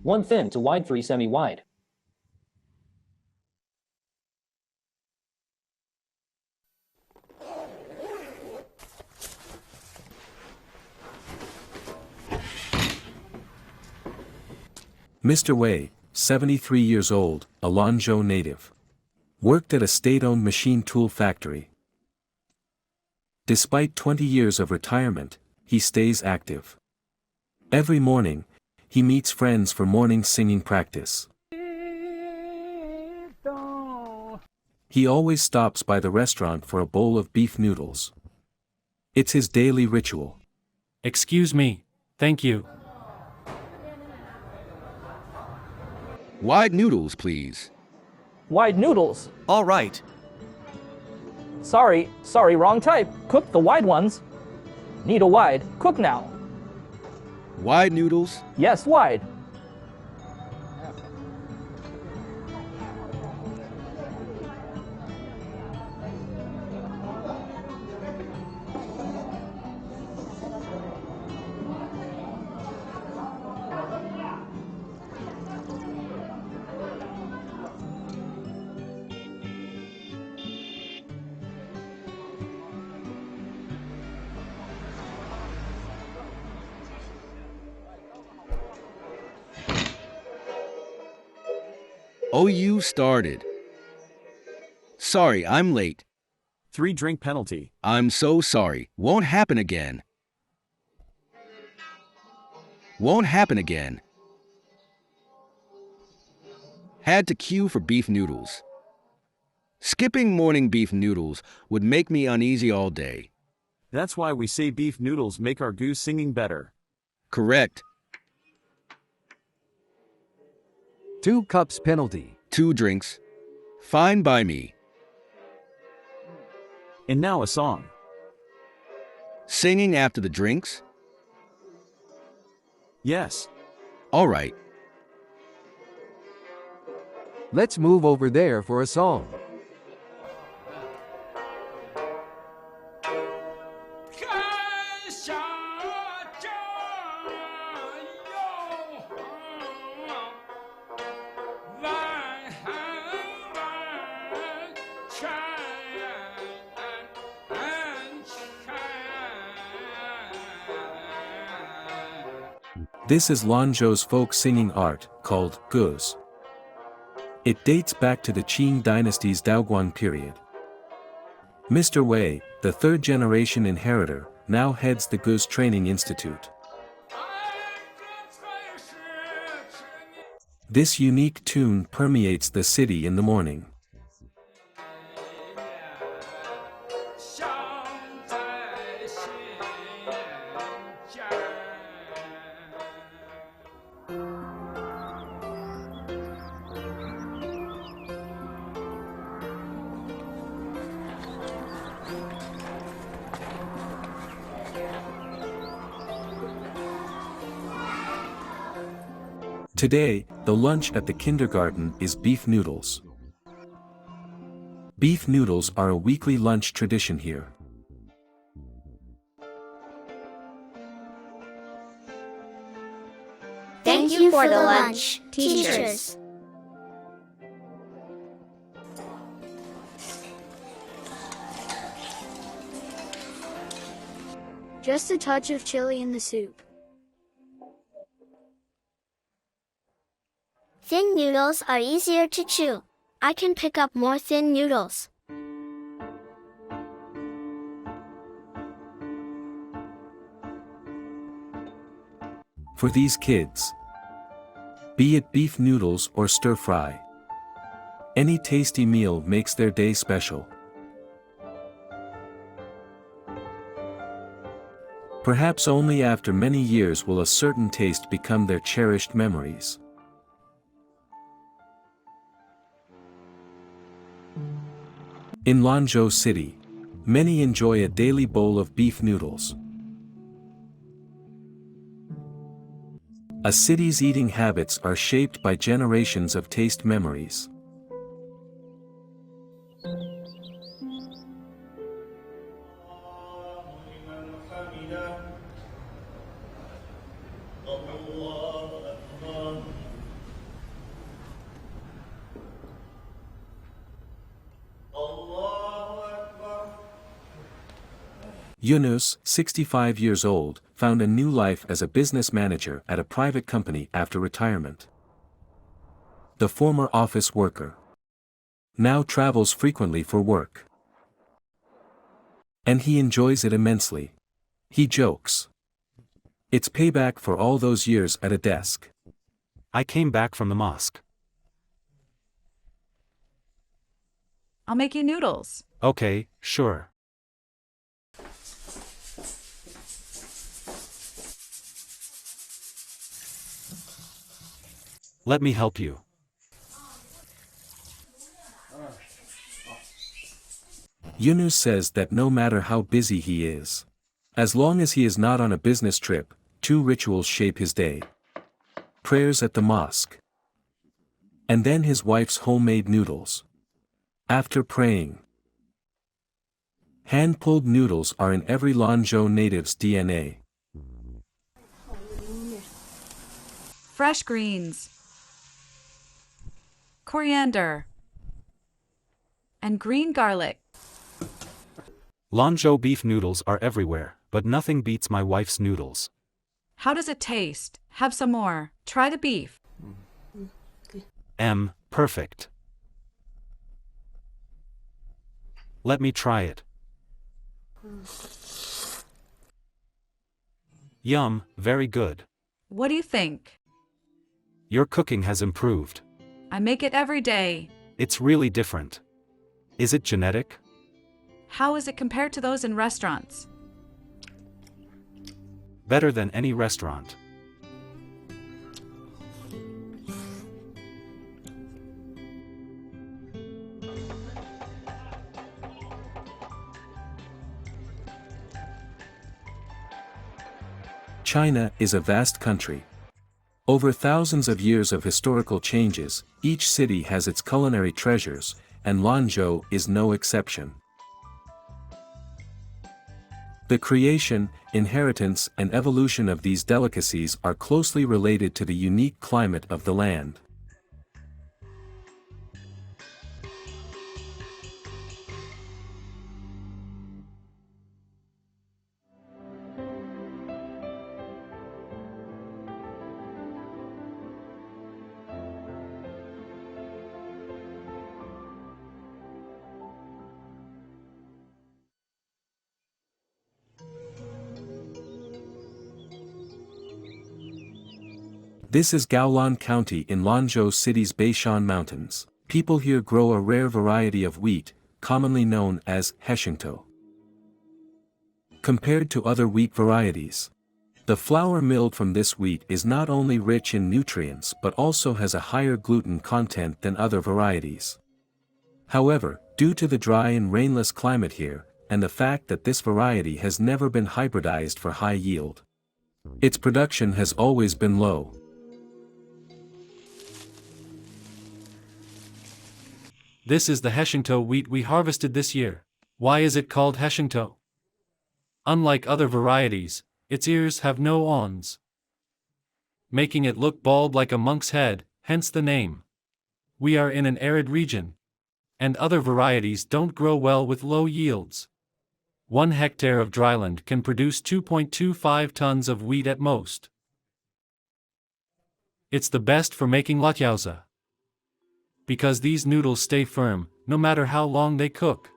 1 thin to wide, 3 semi-wide. Mr. Wei, 73 years old, a Lanzhou native. Worked at a state-owned machine tool factory. Despite 20 years of retirement, he stays active. Every morning, he meets friends for morning singing practice. He always stops by the restaurant for a bowl of beef noodles. It's his daily ritual. Excuse me, thank you. Wide noodles, please. Wide noodles. All right. Sorry, wrong type. Cook the wide ones. Need a wide. Cook now. Wide noodles. Yes, wide. Oh, you started. Sorry, I'm late. 3-drink penalty. I'm so sorry. Won't happen again. Won't happen again. Had to queue for beef noodles. Skipping morning beef noodles would make me uneasy all day. That's why we say beef noodles make our goose singing better. Correct. 2 cups penalty. 2 drinks. Fine by me. And now a song. Singing after the drinks? Yes. All right. Let's move over there for a song. This is Lanzhou's folk singing art, called guz. It dates back to the Qing dynasty's Daoguang period. Mr. Wei, the third-generation inheritor, now heads the Guz Training Institute. This unique tune permeates the city in the morning. Today, the lunch at the kindergarten is beef noodles. Beef noodles are a weekly lunch tradition here. Thank you for the lunch, teachers. Just a touch of chili in the soup. Thin noodles are easier to chew. I can pick up more thin noodles. For these kids, be it beef noodles or stir-fry, any tasty meal makes their day special. Perhaps only after many years will a certain taste become their cherished memories. In Lanzhou City, many enjoy a daily bowl of beef noodles. A city's eating habits are shaped by generations of taste memories. Yunus, 65 years old, found a new life as a business manager at a private company after retirement. The former office worker now travels frequently for work. And he enjoys it immensely. He jokes. It's payback for all those years at a desk. I came back from the mosque. I'll make you noodles. Okay, sure. Let me help you. Yunus says that no matter how busy he is, as long as he is not on a business trip, two rituals shape his day. Prayers at the mosque. And then his wife's homemade noodles. After praying. Hand-pulled noodles are in every Lanzhou native's DNA. Fresh greens. Coriander. And green garlic. Lanzhou beef noodles are everywhere, but nothing beats my wife's noodles. How does it taste? Have some more. Try the beef. Perfect. Let me try it. Yum, very good. What do you think? Your cooking has improved. I make it every day. It's really different. Is it genetic? How is it compared to those in restaurants? Better than any restaurant. China is a vast country. Over thousands of years of historical changes, each city has its culinary treasures, and Lanzhou is no exception. The creation, inheritance, and evolution of these delicacies are closely related to the unique climate of the land. This is Gaolan County in Lanzhou City's Beishan Mountains. People here grow a rare variety of wheat, commonly known as heshingto. Compared to other wheat varieties, the flour milled from this wheat is not only rich in nutrients but also has a higher gluten content than other varieties. However, due to the dry and rainless climate here, and the fact that this variety has never been hybridized for high yield, its production has always been low. This is the heshingto wheat we harvested this year. Why is it called heshingto? Unlike other varieties, its ears have no awns, making it look bald like a monk's head, hence the name. We are in an arid region, and other varieties don't grow well with low yields. 1 hectare of dryland can produce 2.25 tons of wheat at most. It's the best for making latyaozi, because these noodles stay firm, no matter how long they cook.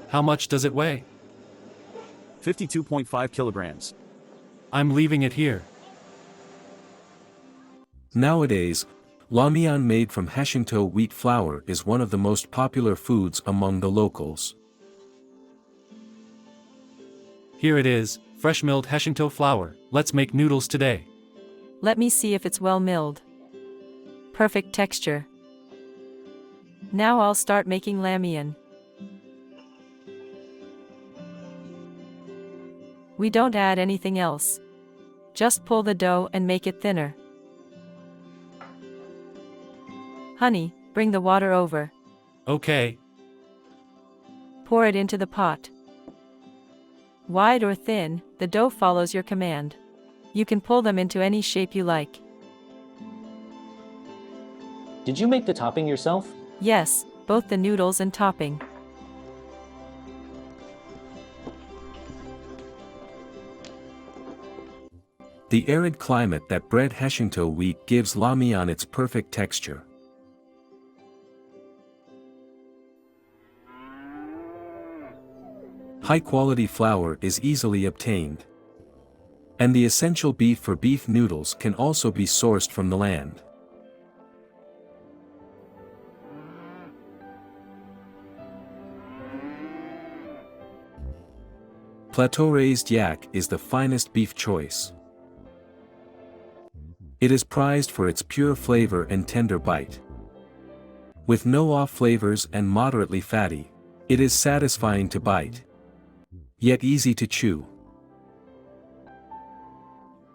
How much does it weigh? 52.5 kilograms. I'm leaving it here. Nowadays, Lamian made from heshingto wheat flour is one of the most popular foods among the locals. Here it is, fresh milled heshingto flour. Let's make noodles today. Let me see if it's well milled. Perfect texture. Now I'll start making lamian. We don't add anything else. Just pull the dough and make it thinner. Honey, bring the water over. Okay. Pour it into the pot. Wide or thin, the dough follows your command. You can pull them into any shape you like. Did you make the topping yourself? Yes, both the noodles and topping. The arid climate that bred Hashingto wheat gives la mian its perfect texture. High-quality flour is easily obtained. And the essential beef for beef noodles can also be sourced from the land. Plateau-raised yak is the finest beef choice. It is prized for its pure flavor and tender bite. With no off flavors and moderately fatty, it is satisfying to bite, yet easy to chew.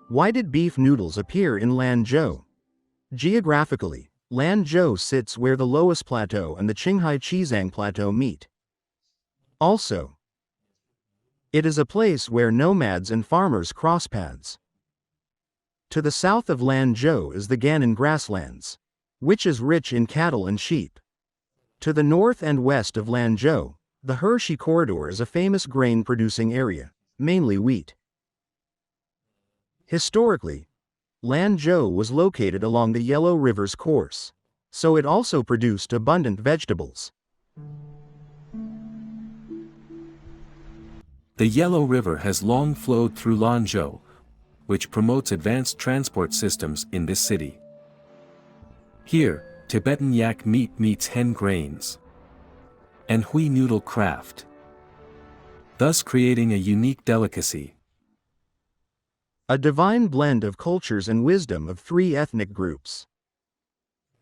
Why did beef noodles appear in Lanzhou? Geographically, Lanzhou sits where the Loess Plateau and the Qinghai-Qizang Plateau meet. Also, it is a place where nomads and farmers cross paths. To the south of Lanzhou is the Gannan grasslands, which is rich in cattle and sheep. To the north and west of Lanzhou, the Hershey Corridor is a famous grain-producing area, mainly wheat. Historically, Lanzhou was located along the Yellow River's course, so it also produced abundant vegetables. The Yellow River has long flowed through Lanzhou, which promotes advanced transport systems in this city. Here, Tibetan yak meat meets hen grains and hui noodle craft, thus creating a unique delicacy. A divine blend of cultures and wisdom of three ethnic groups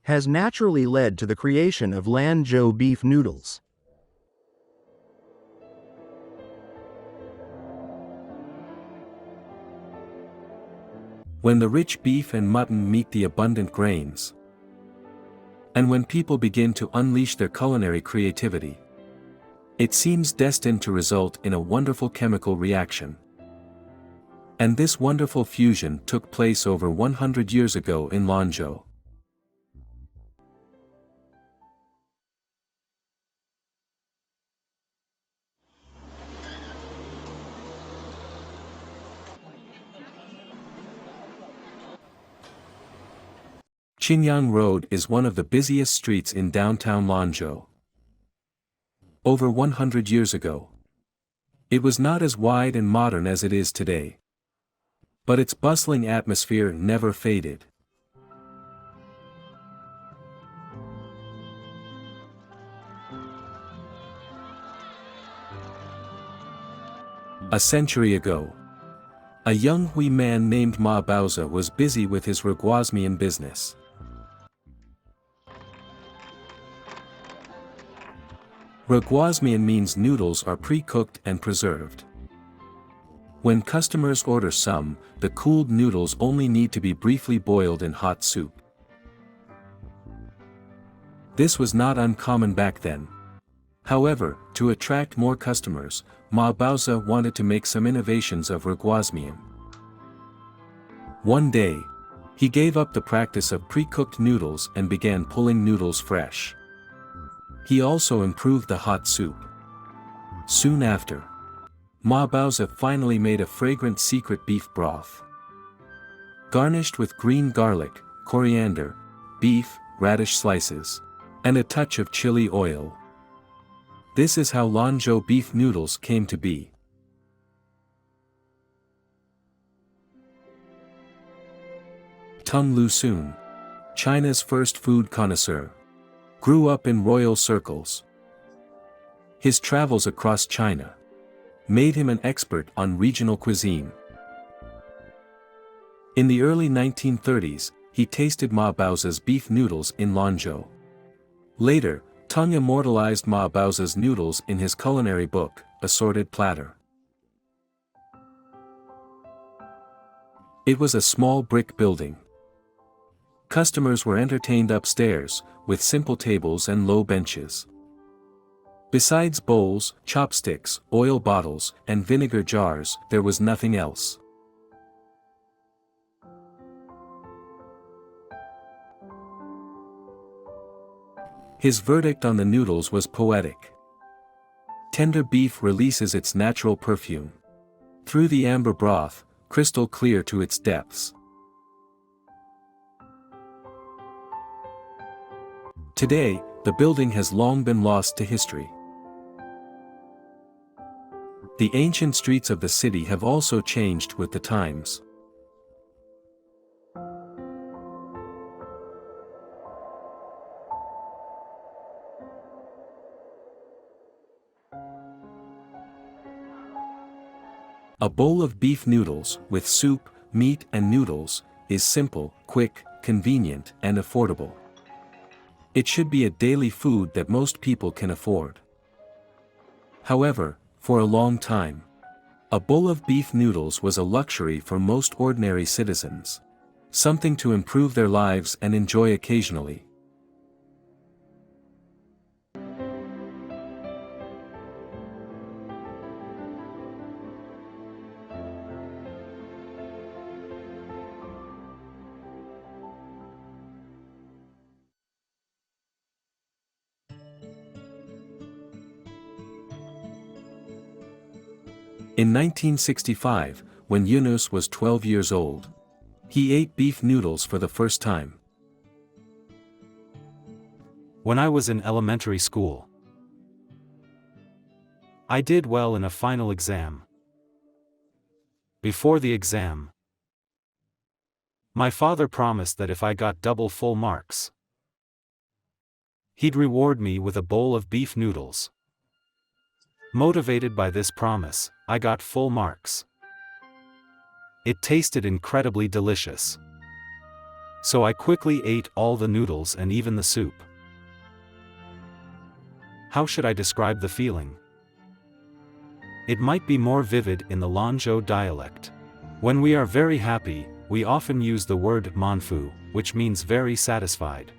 has naturally led to the creation of Lanzhou beef noodles. When the rich beef and mutton meet the abundant grains, and when people begin to unleash their culinary creativity, it seems destined to result in a wonderful chemical reaction. And this wonderful fusion took place over 100 years ago in Lanzhou. Qinyang Road is one of the busiest streets in downtown Lanzhou. Over 100 years ago, it was not as wide and modern as it is today. But its bustling atmosphere never faded. A century ago, a young Hui man named Ma Baozi was busy with his Reguasmian business. Reguasmian means noodles are pre-cooked and preserved. When customers order some, the cooled noodles only need to be briefly boiled in hot soup. This was not uncommon back then. However, to attract more customers, Ma Baozi wanted to make some innovations of Reguasmian. One day, he gave up the practice of pre-cooked noodles and began pulling noodles fresh. He also improved the hot soup. Soon after, Ma Baozi finally made a fragrant secret beef broth. Garnished with green garlic, coriander, beef, radish slices, and a touch of chili oil. This is how Lanzhou beef noodles came to be. Tung Lu-sun, China's first food connoisseur, grew up in royal circles. His travels across China made him an expert on regional cuisine. In the early 1930s, he tasted Ma Baozi's beef noodles in Lanzhou. Later, Tung immortalized Ma Baozi's noodles in his culinary book, Assorted Platter. It was a small brick building. Customers were entertained upstairs, with simple tables and low benches. Besides bowls, chopsticks, oil bottles, and vinegar jars, there was nothing else. His verdict on the noodles was poetic. Tender beef releases its natural perfume. Through the amber broth, crystal clear to its depths. Today, the building has long been lost to history. The ancient streets of the city have also changed with the times. A bowl of beef noodles, with soup, meat and noodles, is simple, quick, convenient, and affordable. It should be a daily food that most people can afford. However, for a long time, a bowl of beef noodles was a luxury for most ordinary citizens. Something to improve their lives and enjoy occasionally. In 1965, when Yunus was 12 years old, he ate beef noodles for the first time. When I was in elementary school, I did well in a final exam. Before the exam, my father promised that if I got double full marks, he'd reward me with a bowl of beef noodles. Motivated by this promise, I got full marks. It tasted incredibly delicious. So I quickly ate all the noodles and even the soup. How should I describe the feeling? It might be more vivid in the Lanzhou dialect. When we are very happy, we often use the word manfu, which means very satisfied.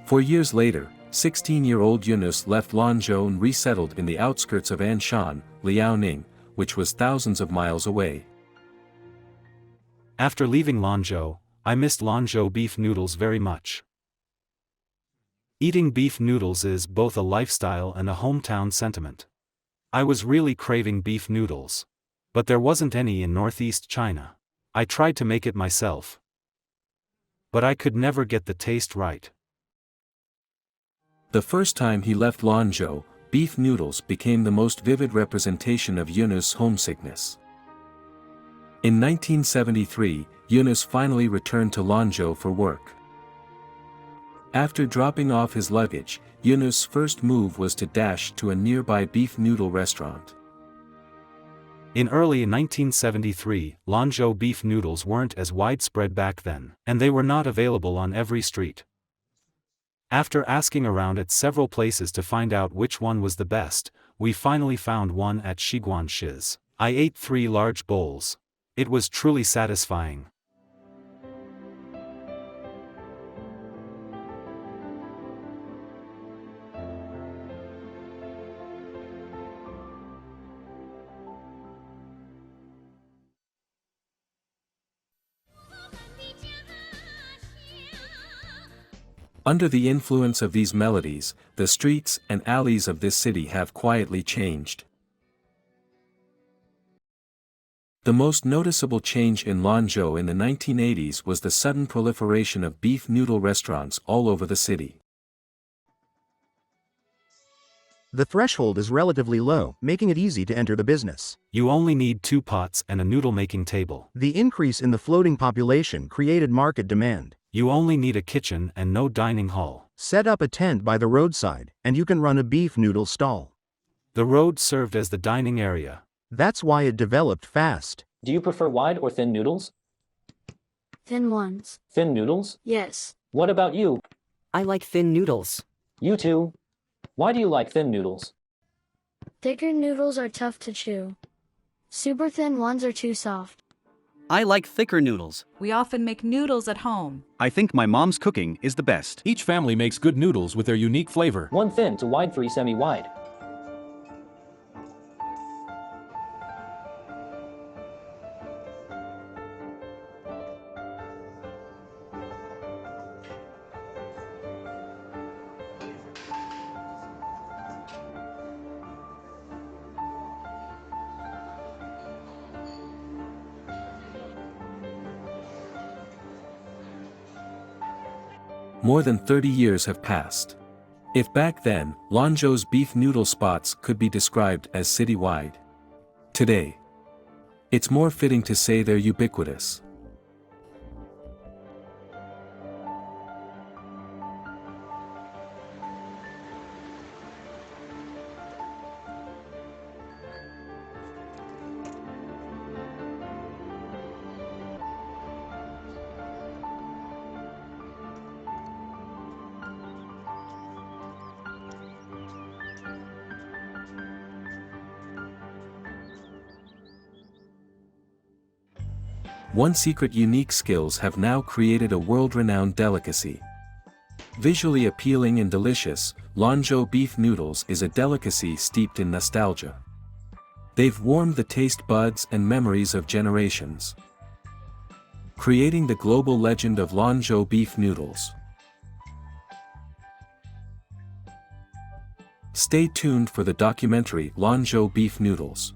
For years later, 16-year-old Yunus left Lanzhou and resettled in the outskirts of Anshan, Liaoning, which was thousands of miles away. After leaving Lanzhou, I missed Lanzhou beef noodles very much. Eating beef noodles is both a lifestyle and a hometown sentiment. I was really craving beef noodles. But there wasn't any in northeast China. I tried to make it myself, but I could never get the taste right. The first time he left Lanzhou, beef noodles became the most vivid representation of Yunus' homesickness. In 1973, Yunus finally returned to Lanzhou for work. After dropping off his luggage, Yunus' first move was to dash to a nearby beef noodle restaurant. In early 1973, Lanzhou beef noodles weren't as widespread back then, and they were not available on every street. After asking around at several places to find out which one was the best, we finally found one at Shiguanshi's. I ate 3 large bowls. It was truly satisfying. Under the influence of these melodies, the streets and alleys of this city have quietly changed. The most noticeable change in Lanzhou in the 1980s was the sudden proliferation of beef noodle restaurants all over the city. The threshold is relatively low, making it easy to enter the business. You only need 2 pots and a noodle-making table. The increase in the floating population created market demand. You only need a kitchen and no dining hall. Set up a tent by the roadside, and you can run a beef noodle stall. The road served as the dining area. That's why it developed fast. Do you prefer wide or thin noodles? Thin ones. Thin noodles? Yes. What about you? I like thin noodles. You too? Why do you like thin noodles? Thicker noodles are tough to chew. Super thin ones are too soft. I like thicker noodles. We often make noodles at home. I think my mom's cooking is the best. Each family makes good noodles with their unique flavor. 1 thin to wide, 3 semi-wide. More than 30 years have passed. If back then, Lanzhou's beef noodle spots could be described as citywide, today, it's more fitting to say they're ubiquitous. One secret unique skills have now created a world-renowned delicacy. Visually appealing and delicious, Lanzhou beef noodles is a delicacy steeped in nostalgia. They've warmed the taste buds and memories of generations, creating the global legend of Lanzhou beef noodles. Stay tuned for the documentary Lanzhou Beef Noodles.